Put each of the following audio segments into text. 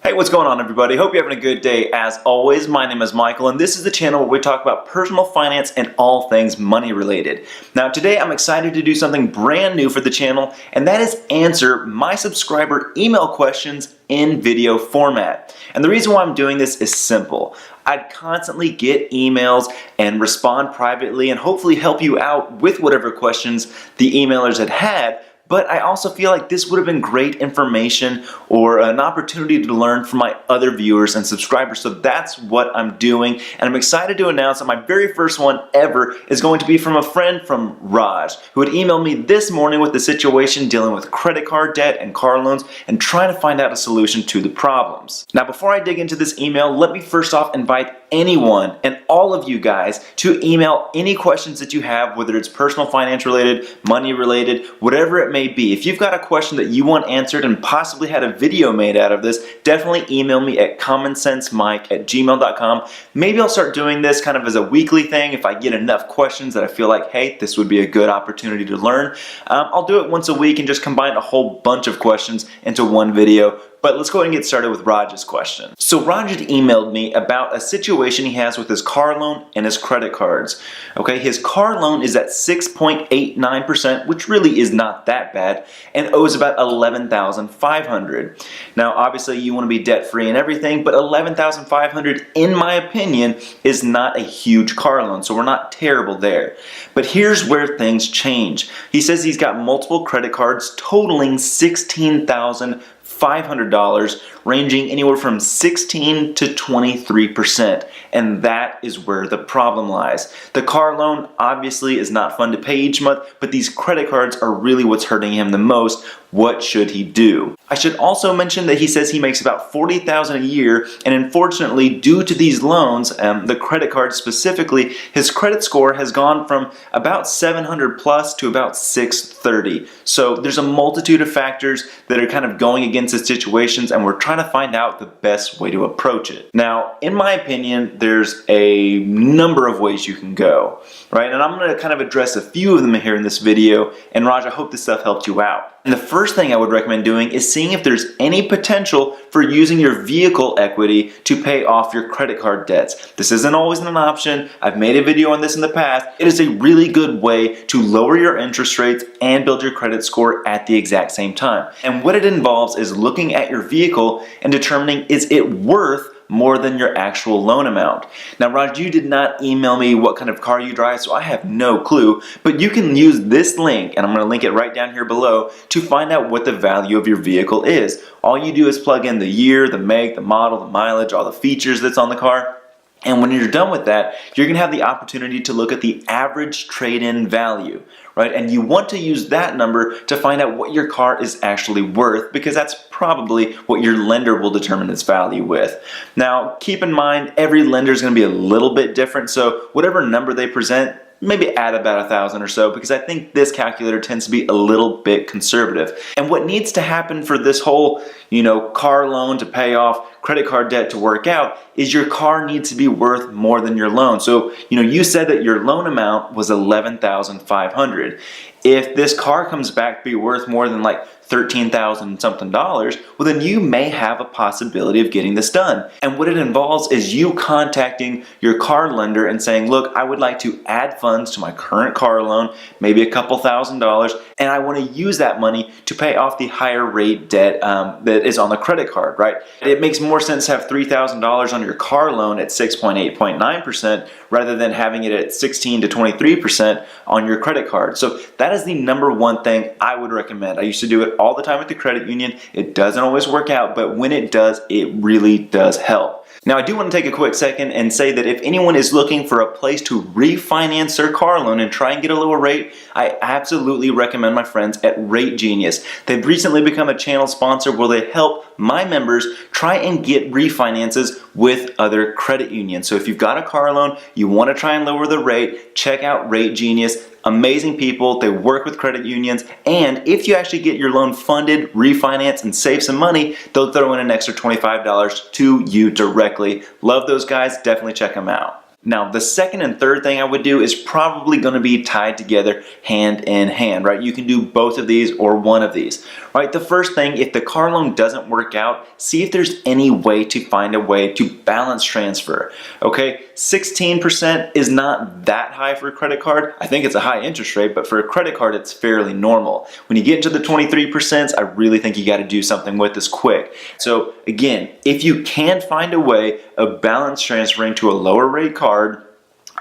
Hey, what's going on, everybody? Hope you're having a good day. As always, my name is Michael, and this is the channel where we talk about personal finance and all things money related. Now, today I'm excited to do something brand new for the channel, and that is answer my subscriber email questions in video format. And the reason why I'm doing this is simple. I'd constantly get emails and respond privately and hopefully help you out with whatever questions the emailers had. But I also feel like this would have been great information or an opportunity to learn from my other viewers and subscribers. So that's what I'm doing. And I'm excited to announce that my very first one ever is going to be from a friend from Raj, who had emailed me this morning with the situation dealing with credit card debt and car loans and trying to find out a solution to the problems. Now, before I dig into this email, let me first off invite anyone and all of you guys to email any questions that you have, whether it's personal finance related, money related, whatever it may be. If you've got a question that you want answered and possibly had a video made out of this, definitely email me at commonsensemike@gmail.com. Maybe I'll start doing this kind of as a weekly thing if I get enough questions that I feel like, hey, this would be a good opportunity to learn. I'll do it once a week and just combine a whole bunch of questions into one video. But let's go ahead and get started with Raj's question. So Raj had emailed me about a situation he has with his car loan and his credit cards. Okay, his car loan is at 6.89%, which really is not that bad, and owes about $11,500. Now, obviously, you want to be debt-free and everything, but $11,500, in my opinion, is not a huge car loan, so we're not terrible there. But here's where things change. He says he's got multiple credit cards totaling $16,500, ranging anywhere from 16 to 23%, and that is where the problem lies. The car loan obviously is not fun to pay each month, but these credit cards are really what's hurting him the most. What should he do? I should also mention that he says he makes about $40,000 a year, and unfortunately, due to these loans, the credit cards specifically, his credit score has gone from about 700 plus to about 630. So there's a multitude of factors that are kind of going against his situations, and we're trying to find out the best way to approach it. Now, in my opinion, there's a number of ways you can go, right? And I'm going to kind of address a few of them here in this video, and Raj, I hope this stuff helped you out. And the first thing I would recommend doing is seeing if there's any potential for using your vehicle equity to pay off your credit card debts. This isn't always an option. I've made a video on this in the past. It is a really good way to lower your interest rates and build your credit score at the exact same time. And what it involves is looking at your vehicle and determining, is it worth more than your actual loan amount. Now, Raj, you did not email me what kind of car you drive, so I have no clue, but you can use this link, and I'm going to link it right down here below, to find out what the value of your vehicle is. All you do is plug in the year, the make, the model, the mileage, all the features that's on the car. And when you're done with that, you're going to have the opportunity to look at the average trade-in value, right? And you want to use that number to find out what your car is actually worth, because that's probably what your lender will determine its value with. Now, keep in mind, every lender is going to be a little bit different, so whatever number they present, maybe add about 1,000 or so, because I think this calculator tends to be a little bit conservative. And what needs to happen for this whole, car loan to pay off, credit card debt to work out, is your car needs to be worth more than your loan. So, you said that your loan amount was $11,500. If this car comes back to be worth more than like $13,000 something, well, then you may have a possibility of getting this done. And what it involves is you contacting your car lender and saying, look, I would like to add funds to my current car loan, maybe a couple $1,000s, and I want to use that money to pay off the higher rate debt that is on the credit card, right? It makes more sense to have $3,000 on your car loan at 6.8.9% rather than having it at 16 to 23% on your credit card. So that is the number one thing I would recommend. I used to do it all the time at the credit union. It doesn't always work out, but when it does, it really does help. Now, I do want to take a quick second and say that if anyone is looking for a place to refinance their car loan and try and get a lower rate, I absolutely recommend my friends at Rate Genius. They've recently become a channel sponsor where they help my members try and get refinances with other credit unions. So if you've got a car loan, you want to try and lower the rate, check out Rate Genius. Amazing people, they work with credit unions, and if you actually get your loan funded, refinance, and save some money, they'll throw in an extra $25 to you directly. Love those guys, definitely check them out. Now, the second and third thing I would do is probably going to be tied together hand in hand, right? You can do both of these or one of these, right? The first thing, if the car loan doesn't work out, see if there's any way to find a way to balance transfer, okay? 16% is not that high for a credit card. I think it's a high interest rate, but for a credit card, it's fairly normal. When you get into the 23%, I really think you got to do something with this quick. So again, if you can find a way of balance transferring to a lower rate card,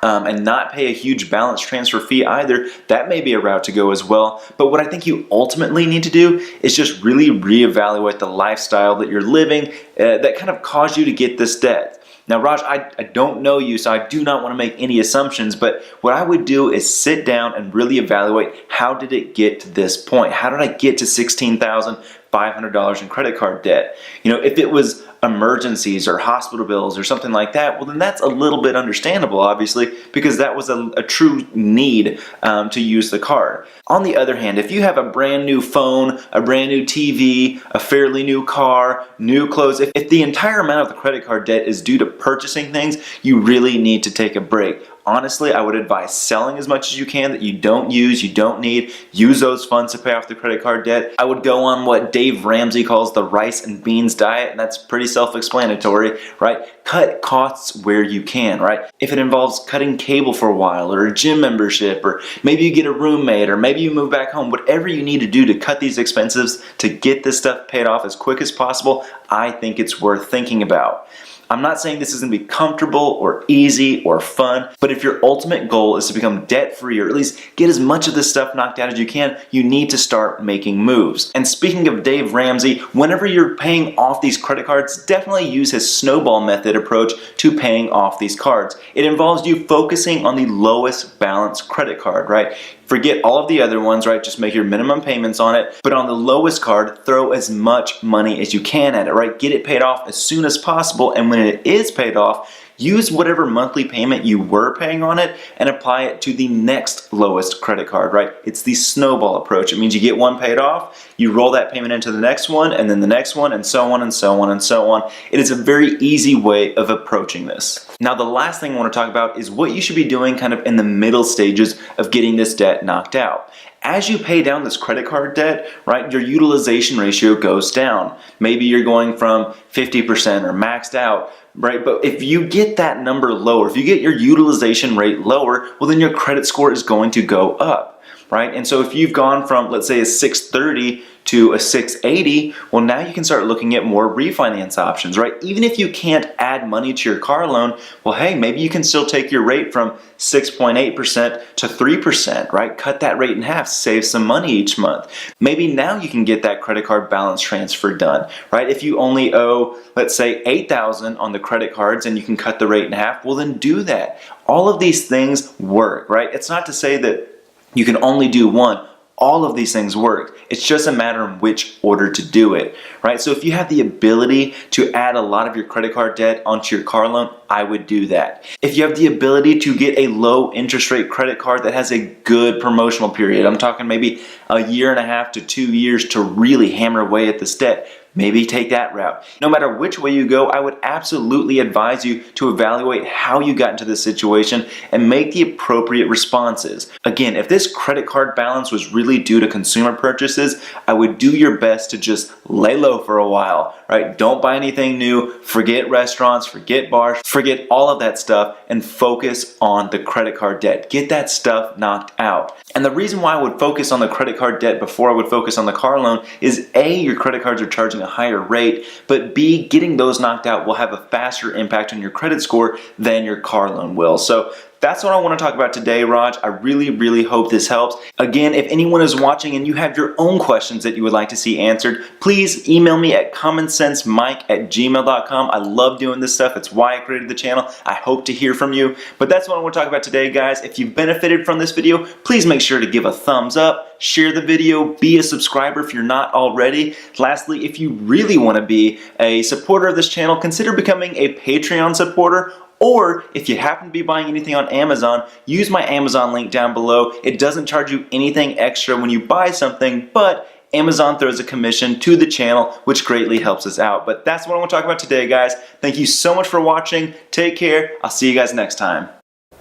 and not pay a huge balance transfer fee either, that may be a route to go as well. But what I think you ultimately need to do is just really reevaluate the lifestyle that you're living that kind of caused you to get this debt. Now, Raj, I don't know you, so I do not want to make any assumptions, but what I would do is sit down and really evaluate, how did it get to this point? How did I get to $16,500 in credit card debt? You know, if it was emergencies or hospital bills or something like that, well, then that's a little bit understandable, obviously, because that was a true need to use the card. On the other hand, if you have a brand new phone, a brand new TV, a fairly new car, new clothes, if the entire amount of the credit card debt is due to purchasing things, you really need to take a break. Honestly, I would advise selling as much as you can that you don't use, you don't need. Use those funds to pay off the credit card debt. I would go on what Dave Ramsey calls the rice and beans diet, and that's pretty self-explanatory, right? Cut costs where you can, right? If it involves cutting cable for a while, or a gym membership, or maybe you get a roommate, or maybe you move back home, whatever you need to do to cut these expenses to get this stuff paid off as quick as possible, I think it's worth thinking about. I'm not saying this is going to be comfortable or easy or fun, but if your ultimate goal is to become debt-free or at least get as much of this stuff knocked out as you can, you need to start making moves. And speaking of Dave Ramsey, whenever you're paying off these credit cards, definitely use his snowball method approach to paying off these cards. It involves you focusing on the lowest balance credit card, right? Forget all of the other ones, right? Just make your minimum payments on it. But on the lowest card, throw as much money as you can at it, right? Get it paid off as soon as possible. And when it is paid off, use whatever monthly payment you were paying on it and apply it to the next lowest credit card, right? It's the snowball approach. It means you get one paid off, you roll that payment into the next one, and then the next one, and so on and so on and so on. It is a very easy way of approaching this. Now, the last thing I want to talk about is what you should be doing kind of in the middle stages of getting this debt knocked out. As you pay down this credit card debt, right, your utilization ratio goes down. Maybe you're going from 50% or maxed out, right? But if you get that number lower, if you get your utilization rate lower, well, then your credit score is going to go up, right? And so if you've gone from, let's say, a 630 to a 680, well, now you can start looking at more refinance options, right? Even if you can't add money to your car loan, well, hey, maybe you can still take your rate from 6.8% to 3%, right? Cut that rate in half, save some money each month. Maybe now you can get that credit card balance transfer done, right? If you only owe, let's say, $8,000 on the credit cards and you can cut the rate in half, well, then do that. All of these things work, right? It's not to say that you can only do one. All of these things work. It's just a matter of which order to do it, right? So if you have the ability to add a lot of your credit card debt onto your car loan, I would do that. If you have the ability to get a low interest rate credit card that has a good promotional period, I'm talking maybe a 1.5 to 2 years to really hammer away at this debt, maybe take that route. No matter which way you go, I would absolutely advise you to evaluate how you got into this situation and make the appropriate responses. Again, if this credit card balance was really due to consumer purchases, I would do your best to just lay low for a while, right? Don't buy anything new, forget restaurants, forget bars, forget all of that stuff, and focus on the credit card debt. Get that stuff knocked out. And the reason why I would focus on the credit card debt before I would focus on the car loan is A, your credit cards are charging a higher rate, but B, getting those knocked out will have a faster impact on your credit score than your car loan will. So that's what I want to talk about today, Raj. I really hope this helps. Again, if anyone is watching and you have your own questions that you would like to see answered, please email me at commonsensemike@gmail.com. I love doing this stuff. It's why I created the channel. I hope to hear from you. But that's what I want to talk about today, guys. If you've benefited from this video, please make sure to give a thumbs up, share the video, be a subscriber if you're not already. Lastly, if you really want to be a supporter of this channel, consider becoming a Patreon supporter. Or if you happen to be buying anything on Amazon, use my Amazon link down below. It doesn't charge you anything extra when you buy something, but Amazon throws a commission to the channel, which greatly helps us out. But that's what I want to talk about today, guys. Thank you so much for watching. Take care. I'll see you guys next time.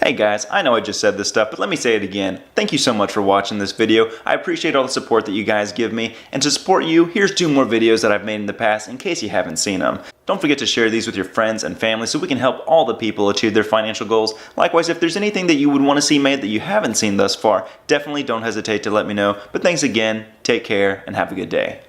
Hey guys, I know I just said this stuff, but let me say it again. Thank you so much for watching this video. I appreciate all the support that you guys give me. And to support you, here's 2 more videos that I've made in the past in case you haven't seen them. Don't forget to share these with your friends and family so we can help all the people achieve their financial goals. Likewise, if there's anything that you would want to see made that you haven't seen thus far, definitely don't hesitate to let me know. But thanks again, take care, and have a good day.